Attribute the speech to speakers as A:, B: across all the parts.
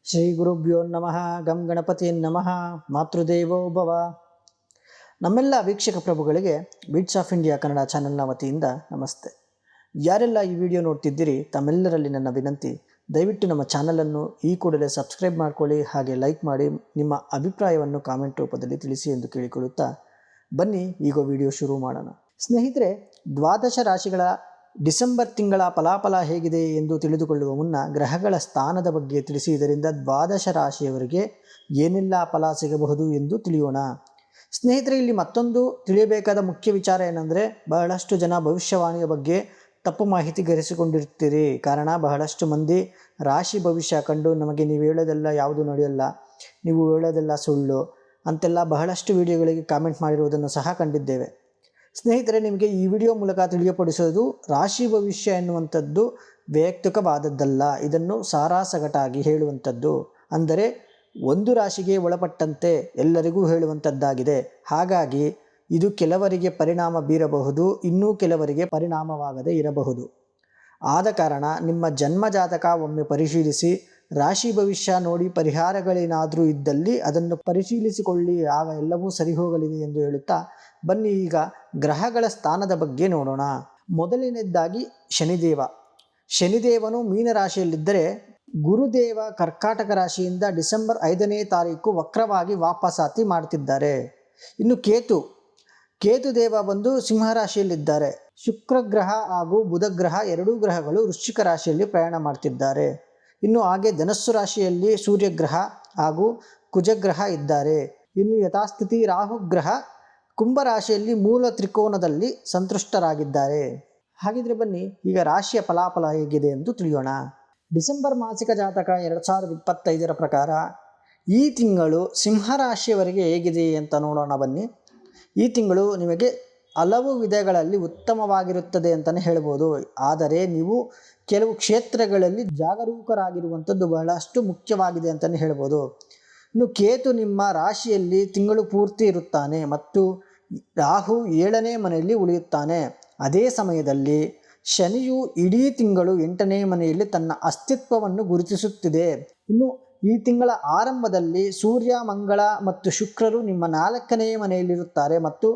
A: ಶ್ರೀ ಗುರುಭ್ಯೋ ನಮಃ ಗಂ ಗಣಪತಿ ನಮಃ ಮಾತೃದೇವೋ ಭವ. ನಮ್ಮೆಲ್ಲ ವೀಕ್ಷಕ ಪ್ರಭುಗಳಿಗೆ ಬೀಟ್ಸ್ ಆಫ್ ಇಂಡಿಯಾ ಕನ್ನಡ ಚಾನೆಲ್ನ ವತಿಯಿಂದ ನಮಸ್ತೆ. ಯಾರೆಲ್ಲ ಈ ವಿಡಿಯೋ ನೋಡ್ತಿದ್ದೀರಿ ತಮ್ಮೆಲ್ಲರಲ್ಲಿ ನನ್ನ ವಿನಂತಿ, ದಯವಿಟ್ಟು ನಮ್ಮ ಚಾನಲನ್ನು ಈ ಕೂಡಲೇ ಸಬ್ಸ್ಕ್ರೈಬ್ ಮಾಡ್ಕೊಳ್ಳಿ, ಹಾಗೆ ಲೈಕ್ ಮಾಡಿ ನಿಮ್ಮ ಅಭಿಪ್ರಾಯವನ್ನು ಕಾಮೆಂಟ್ ರೂಪದಲ್ಲಿ ತಿಳಿಸಿ ಎಂದು ಕೇಳಿಕೊಳ್ಳುತ್ತಾ ಬನ್ನಿ ಈಗ ವಿಡಿಯೋ ಶುರು ಮಾಡೋಣ. ಸ್ನೇಹಿತರೆ, ದ್ವಾದಶ ರಾಶಿಗಳ ಡಿಸೆಂಬರ್ ತಿಂಗಳ ಫಲಾಫಲ ಹೇಗಿದೆ ಎಂದು ತಿಳಿದುಕೊಳ್ಳುವ ಮುನ್ನ ಗ್ರಹಗಳ ಸ್ಥಾನದ ಬಗ್ಗೆ ತಿಳಿಸಿ, ಇದರಿಂದ ದ್ವಾದಶ ರಾಶಿಯವರಿಗೆ ಏನೆಲ್ಲ ಫಲ ಸಿಗಬಹುದು ಎಂದು ತಿಳಿಯೋಣ. ಸ್ನೇಹಿತರೆ, ಇಲ್ಲಿ ಮತ್ತೊಂದು ತಿಳಿಯಬೇಕಾದ ಮುಖ್ಯ ವಿಚಾರ ಏನೆಂದರೆ, ಬಹಳಷ್ಟು ಜನ ಭವಿಷ್ಯವಾಣಿಯ ಬಗ್ಗೆ ತಪ್ಪು ಮಾಹಿತಿ ಗಳಿಸಿಕೊಂಡಿರ್ತೀರಿ. ಕಾರಣ ಬಹಳಷ್ಟು ಮಂದಿ ರಾಶಿ ಭವಿಷ್ಯ ಕಂಡು ನಮಗೆ ನೀವು ಹೇಳೋದೆಲ್ಲ ಯಾವುದು ನಡೆಯಲ್ಲ, ನೀವು ಹೇಳೋದೆಲ್ಲ ಸುಳ್ಳು ಅಂತೆಲ್ಲ ಬಹಳಷ್ಟು ವಿಡಿಯೋಗಳಿಗೆ ಕಾಮೆಂಟ್ ಮಾಡಿರುವುದನ್ನು ಸಹ ಕಂಡಿದ್ದೇವೆ. ಸ್ನೇಹಿತರೆ, ನಿಮಗೆ ಈ ವಿಡಿಯೋ ಮೂಲಕ ತಿಳಿಯಪಡಿಸೋದು ರಾಶಿ ಭವಿಷ್ಯ ಎನ್ನುವಂಥದ್ದು ವೈಯಕ್ತಿಕವಾದದ್ದಲ್ಲ, ಇದನ್ನು ಸಾರಾಸಗಟಾಗಿ ಹೇಳುವಂಥದ್ದು. ಅಂದರೆ ಒಂದು ರಾಶಿಗೆ ಒಳಪಟ್ಟಂತೆ ಎಲ್ಲರಿಗೂ ಹೇಳುವಂಥದ್ದಾಗಿದೆ. ಹಾಗಾಗಿ ಇದು ಕೆಲವರಿಗೆ ಪರಿಣಾಮ ಬೀರಬಹುದು, ಇನ್ನೂ ಕೆಲವರಿಗೆ ಪರಿಣಾಮವಾಗದೇ ಇರಬಹುದು. ಆದ ಕಾರಣ ನಿಮ್ಮ ಜನ್ಮಜಾತಕ ಒಮ್ಮೆ ಪರಿಶೀಲಿಸಿ, ರಾಶಿ ಭವಿಷ್ಯ ನೋಡಿ ಪರಿಹಾರಗಳೇನಾದರೂ ಇದ್ದಲ್ಲಿ ಅದನ್ನು ಪರಿಶೀಲಿಸಿಕೊಳ್ಳಿ, ಆಗ ಎಲ್ಲವೂ ಸರಿ ಹೋಗಲಿದೆ ಎಂದು ಹೇಳುತ್ತಾ ಬನ್ನಿ ಈಗ ಗ್ರಹಗಳ ಸ್ಥಾನದ ಬಗ್ಗೆ ನೋಡೋಣ. ಮೊದಲನೇದಾಗಿ ಶನಿದೇವನು ಮೀನರಾಶಿಯಲ್ಲಿದ್ದರೆ, ಗುರುದೇವ ಕರ್ಕಾಟಕ ರಾಶಿಯಿಂದ ಡಿಸೆಂಬರ್ 5ನೇ ತಾರೀಕು ವಕ್ರವಾಗಿ ವಾಪಸಾತಿ ಮಾಡ್ತಿದ್ದಾರೆ. ಇನ್ನು ಕೇತು ದೇವ ಬಂದು ಸಿಂಹರಾಶಿಯಲ್ಲಿದ್ದಾರೆ. ಶುಕ್ರ ಗ್ರಹ ಹಾಗೂ ಬುಧ ಗ್ರಹ ಎರಡೂ ಗ್ರಹಗಳು ವೃಶ್ಚಿಕ ರಾಶಿಯಲ್ಲಿ ಪ್ರಯಾಣ ಮಾಡ್ತಿದ್ದಾರೆ. ಇನ್ನು ಹಾಗೆ ಧನಸ್ಸು ರಾಶಿಯಲ್ಲಿ ಸೂರ್ಯಗ್ರಹ ಹಾಗೂ ಕುಜಗ್ರಹ ಇದ್ದಾರೆ. ಇನ್ನು ಯಥಾಸ್ಥಿತಿ ರಾಹುಗ್ರಹ ಕುಂಭರಾಶಿಯಲ್ಲಿ ಮೂಲ ತ್ರಿಕೋನದಲ್ಲಿ ಸಂತುಷ್ಟರಾಗಿದ್ದಾರೆ. ಹಾಗಿದ್ರೆ ಬನ್ನಿ ಈಗ ರಾಶಿಯ ಫಲಾಫಲ ಹೇಗಿದೆ ಎಂದು ತಿಳಿಯೋಣ. ಡಿಸೆಂಬರ್ ಮಾಸಿಕ ಜಾತಕ 2025ರ ಪ್ರಕಾರ ಈ ತಿಂಗಳು ಸಿಂಹರಾಶಿಯವರಿಗೆ ಹೇಗಿದೆ ಅಂತ ನೋಡೋಣ ಬನ್ನಿ. ಈ ತಿಂಗಳು ನಿಮಗೆ ಹಲವು ವಿಧಗಳಲ್ಲಿ ಉತ್ತಮವಾಗಿರುತ್ತದೆ ಅಂತಲೇ ಹೇಳ್ಬೋದು. ಆದರೆ ನೀವು ಕೆಲವು ಕ್ಷೇತ್ರಗಳಲ್ಲಿ ಜಾಗರೂಕರಾಗಿರುವಂಥದ್ದು ಬಹಳಷ್ಟು ಮುಖ್ಯವಾಗಿದೆ ಅಂತಲೇ ಹೇಳ್ಬೋದು. ಇನ್ನು ಕೇತು ನಿಮ್ಮ ರಾಶಿಯಲ್ಲಿ ತಿಂಗಳು ಪೂರ್ತಿ ಇರುತ್ತಾನೆ ಮತ್ತು ರಾಹು 7ನೇ ಮನೆಯಲ್ಲಿ ಉಳಿಯುತ್ತಾನೆ. ಅದೇ ಸಮಯದಲ್ಲಿ ಶನಿಯು ಇಡೀ ತಿಂಗಳು 8ನೇ ಮನೆಯಲ್ಲಿ ತನ್ನ ಅಸ್ತಿತ್ವವನ್ನು ಗುರುತಿಸುತ್ತಿದೆ. ಇನ್ನು ಈ ತಿಂಗಳ ಆರಂಭದಲ್ಲಿ ಸೂರ್ಯ, ಮಂಗಳ ಮತ್ತು ಶುಕ್ರರು ನಿಮ್ಮ 4ನೇ ಮನೆಯಲ್ಲಿರುತ್ತಾರೆ ಮತ್ತು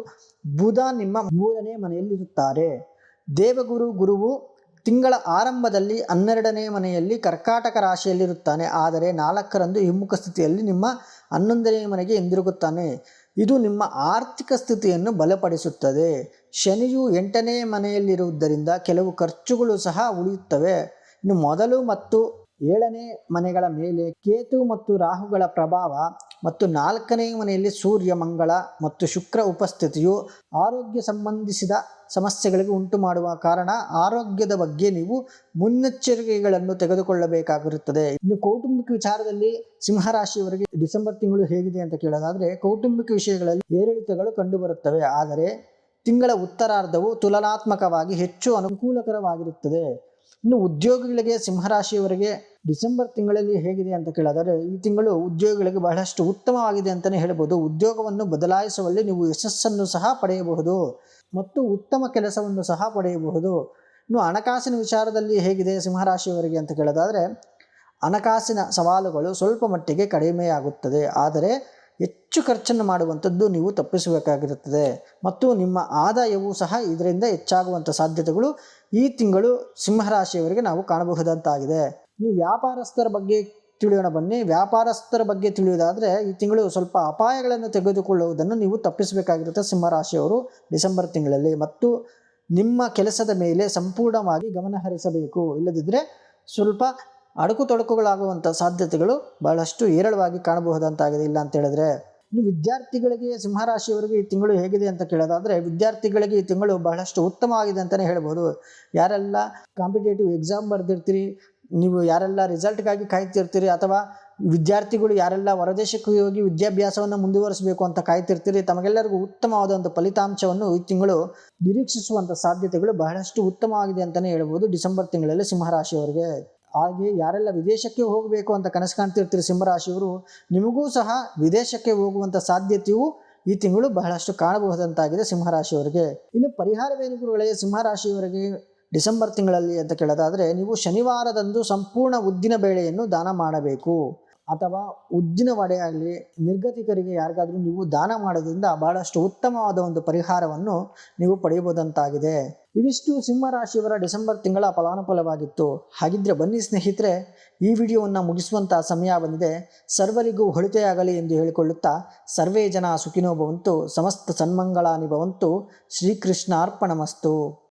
A: ಬುಧ ನಿಮ್ಮ 3ನೇ ಮನೆಯಲ್ಲಿರುತ್ತಾರೆ. ಗುರುವು ತಿಂಗಳ ಆರಂಭದಲ್ಲಿ 12ನೇ ಮನೆಯಲ್ಲಿ ಕರ್ಕಾಟಕ ರಾಶಿಯಲ್ಲಿರುತ್ತಾನೆ, ಆದರೆ 4ರಂದು ಹಿಮ್ಮುಖ ಸ್ಥಿತಿಯಲ್ಲಿ ನಿಮ್ಮ 11ನೇ ಮನೆಗೆ ಹಿಂದಿರುಗುತ್ತಾನೆ. ಇದು ನಿಮ್ಮ ಆರ್ಥಿಕ ಸ್ಥಿತಿಯನ್ನು ಬಲಪಡಿಸುತ್ತದೆ. ಶನಿಯು 8ನೇ ಮನೆಯಲ್ಲಿರುವುದರಿಂದ ಕೆಲವು ಖರ್ಚುಗಳು ಸಹ ಉಳಿಯುತ್ತವೆ. ಇನ್ನು ಮೊದಲು ಮತ್ತು 7ನೇ ಮನೆಗಳ ಮೇಲೆ ಕೇತು ಮತ್ತು ರಾಹುಗಳ ಪ್ರಭಾವ ಮತ್ತು 4ನೇ ಮನೆಯಲ್ಲಿ ಸೂರ್ಯ, ಮಂಗಳ ಮತ್ತು ಶುಕ್ರ ಉಪಸ್ಥಿತಿಯು ಆರೋಗ್ಯ ಸಂಬಂಧಿಸಿದ ಸಮಸ್ಯೆಗಳಿಗೆ ಉಂಟು ಮಾಡುವ ಕಾರಣ ಆರೋಗ್ಯದ ಬಗ್ಗೆ ನೀವು ಮುನ್ನೆಚ್ಚರಿಕೆಗಳನ್ನು ತೆಗೆದುಕೊಳ್ಳಬೇಕಾಗಿರುತ್ತದೆ. ಇನ್ನು ಕೌಟುಂಬಿಕ ವಿಚಾರದಲ್ಲಿ ಸಿಂಹರಾಶಿಯವರಿಗೆ ಡಿಸೆಂಬರ್ ತಿಂಗಳು ಹೇಗಿದೆ ಅಂತ ಕೇಳೋದಾದರೆ, ಕೌಟುಂಬಿಕ ವಿಷಯಗಳಲ್ಲಿ ಏರಿಳಿತಗಳು ಕಂಡುಬರುತ್ತವೆ. ಆದರೆ ತಿಂಗಳ ಉತ್ತರಾರ್ಧವು ತುಲನಾತ್ಮಕವಾಗಿ ಹೆಚ್ಚು ಅನುಕೂಲಕರವಾಗಿರುತ್ತದೆ. ಇನ್ನು ಉದ್ಯೋಗಿಗಳಿಗೆ ಸಿಂಹರಾಶಿಯವರಿಗೆ ಡಿಸೆಂಬರ್ ತಿಂಗಳಲ್ಲಿ ಹೇಗಿದೆ ಅಂತ ಕೇಳಿದರೆ, ಈ ತಿಂಗಳು ಉದ್ಯೋಗಿಗಳಿಗೆ ಬಹಳಷ್ಟು ಉತ್ತಮವಾಗಿದೆ ಅಂತಲೇ ಹೇಳ್ಬೋದು. ಉದ್ಯೋಗವನ್ನು ಬದಲಾಯಿಸುವಲ್ಲಿ ನೀವು ಯಶಸ್ಸನ್ನು ಸಹ ಪಡೆಯಬಹುದು ಮತ್ತು ಉತ್ತಮ ಕೆಲಸವನ್ನು ಸಹ ಪಡೆಯಬಹುದು. ಇನ್ನು ಹಣಕಾಸಿನ ವಿಚಾರದಲ್ಲಿ ಹೇಗಿದೆ ಸಿಂಹರಾಶಿಯವರಿಗೆ ಅಂತ ಕೇಳೋದಾದರೆ, ಹಣಕಾಸಿನ ಸವಾಲುಗಳು ಸ್ವಲ್ಪ ಮಟ್ಟಿಗೆ ಕಡಿಮೆಯಾಗುತ್ತದೆ. ಆದರೆ ಹೆಚ್ಚು ಖರ್ಚನ್ನು ಮಾಡುವಂಥದ್ದು ನೀವು ತಪ್ಪಿಸಬೇಕಾಗಿರುತ್ತದೆ ಮತ್ತು ನಿಮ್ಮ ಆದಾಯವೂ ಸಹ ಇದರಿಂದ ಹೆಚ್ಚಾಗುವಂಥ ಸಾಧ್ಯತೆಗಳು ಈ ತಿಂಗಳು ಸಿಂಹರಾಶಿಯವರಿಗೆ ನಾವು ಕಾಣಬಹುದಂತಾಗಿದೆ. ನೀವು ವ್ಯಾಪಾರಸ್ಥರ ಬಗ್ಗೆ ತಿಳಿಯೋಣ ಬನ್ನಿ. ವ್ಯಾಪಾರಸ್ಥರ ಬಗ್ಗೆ ತಿಳಿಯುವುದಾದರೆ, ಈ ತಿಂಗಳು ಸ್ವಲ್ಪ ಅಪಾಯಗಳನ್ನು ತೆಗೆದುಕೊಳ್ಳುವುದನ್ನು ನೀವು ತಪ್ಪಿಸಬೇಕಾಗಿರುತ್ತೆ ಸಿಂಹರಾಶಿಯವರು ಡಿಸೆಂಬರ್ ತಿಂಗಳಲ್ಲಿ. ಮತ್ತು ನಿಮ್ಮ ಕೆಲಸದ ಮೇಲೆ ಸಂಪೂರ್ಣವಾಗಿ ಗಮನ ಹರಿಸಬೇಕು, ಇಲ್ಲದಿದ್ದರೆ ಸ್ವಲ್ಪ ಅಡಕು ತೊಡಕುಗಳಾಗುವಂಥ ಸಾಧ್ಯತೆಗಳು ಬಹಳಷ್ಟು ಹೇರಳವಾಗಿ ಕಾಣಬಹುದಂತಾಗಿದೆ. ಇಲ್ಲ ಅಂತ ಹೇಳಿದ್ರೆ, ಇನ್ನು ವಿದ್ಯಾರ್ಥಿಗಳಿಗೆ ಸಿಂಹರಾಶಿಯವರಿಗೆ ಈ ತಿಂಗಳು ಹೇಗಿದೆ ಅಂತ ಕೇಳೋದಾದರೆ, ವಿದ್ಯಾರ್ಥಿಗಳಿಗೆ ಈ ತಿಂಗಳು ಬಹಳಷ್ಟು ಉತ್ತಮವಾಗಿದೆ ಅಂತಲೇ ಹೇಳ್ಬೋದು. ಯಾರೆಲ್ಲ ಕಾಂಪಿಟೇಟಿವ್ ಎಕ್ಸಾಮ್ ಬರೆದಿರ್ತೀರಿ, ನೀವು ಯಾರೆಲ್ಲ ರಿಸಲ್ಟ್ಗಾಗಿ ಕಾಯ್ತಿರ್ತೀರಿ, ಅಥವಾ ವಿದ್ಯಾರ್ಥಿಗಳು ಯಾರೆಲ್ಲ ಹೊರದೇಶಕ್ಕೆ ಹೋಗಿ ವಿದ್ಯಾಭ್ಯಾಸವನ್ನು ಮುಂದುವರಿಸಬೇಕು ಅಂತ ಕಾಯ್ತಿರ್ತೀರಿ, ತಮಗೆಲ್ಲರಿಗೂ ಉತ್ತಮವಾದಂಥ ಫಲಿತಾಂಶವನ್ನು ಈ ತಿಂಗಳು ನಿರೀಕ್ಷಿಸುವಂಥ ಸಾಧ್ಯತೆಗಳು ಬಹಳಷ್ಟು ಉತ್ತಮವಾಗಿದೆ ಅಂತಲೇ ಹೇಳ್ಬೋದು ಡಿಸೆಂಬರ್ ತಿಂಗಳಲ್ಲಿ ಸಿಂಹರಾಶಿಯವರಿಗೆ. ಹಾಗೆ ಯಾರೆಲ್ಲ ವಿದೇಶಕ್ಕೆ ಹೋಗಬೇಕು ಅಂತ ಕನಸು ಕಾಣ್ತಿರ್ತೀರಿ ಸಿಂಹರಾಶಿಯವರು, ನಿಮಗೂ ಸಹ ವಿದೇಶಕ್ಕೆ ಹೋಗುವಂಥ ಸಾಧ್ಯತೆಯು ಈ ತಿಂಗಳು ಬಹಳಷ್ಟು ಕಾಣಬಹುದಂತಾಗಿದೆ ಸಿಂಹರಾಶಿಯವರಿಗೆ. ಇನ್ನು ಪರಿಹಾರವೇನು ಗುರುಗಳೇ ಸಿಂಹರಾಶಿಯವರಿಗೆ ಡಿಸೆಂಬರ್ ತಿಂಗಳಲ್ಲಿ ಅಂತ ಕೇಳೋದಾದರೆ, ನೀವು ಶನಿವಾರದಂದು ಸಂಪೂರ್ಣ ಉದ್ದಿನ ಬೇಳೆಯನ್ನು ದಾನ ಮಾಡಬೇಕು. ಅಥವಾ ಉದ್ದಿನ ವಡೆ ಆಗಲಿ ನಿರ್ಗತಿಕರಿಗೆ ಯಾರಿಗಾದರೂ ನೀವು ದಾನ ಮಾಡೋದ್ರಿಂದ ಬಹಳಷ್ಟು ಉತ್ತಮವಾದ ಒಂದು ಪರಿಹಾರವನ್ನು ನೀವು ಪಡೆಯಬಹುದಂತಾಗಿದೆ. ಇವಿಷ್ಟು ಸಿಂಹರಾಶಿಯವರ ಡಿಸೆಂಬರ್ ತಿಂಗಳ ಫಲಾನುಫಲವಾಗಿತ್ತು. ಹಾಗಿದ್ರೆ ಬನ್ನಿ ಸ್ನೇಹಿತರೆ, ಈ ವಿಡಿಯೋವನ್ನು ಮುಗಿಸುವಂತಹ ಸಮಯ ಬಂದಿದೆ. ಸರ್ವರಿಗೂ ಒಳಿತೆಯಾಗಲಿ ಎಂದು ಹೇಳಿಕೊಳ್ಳುತ್ತಾ ಸರ್ವೇ ಜನ ಸುಖಿನೋ ಭವಂತು, ಸಮಸ್ತ ಸನ್ಮಂಗಳಾನಿ ಭವಂತು. ಶ್ರೀಕೃಷ್ಣಾರ್ಪಣಮಸ್ತು.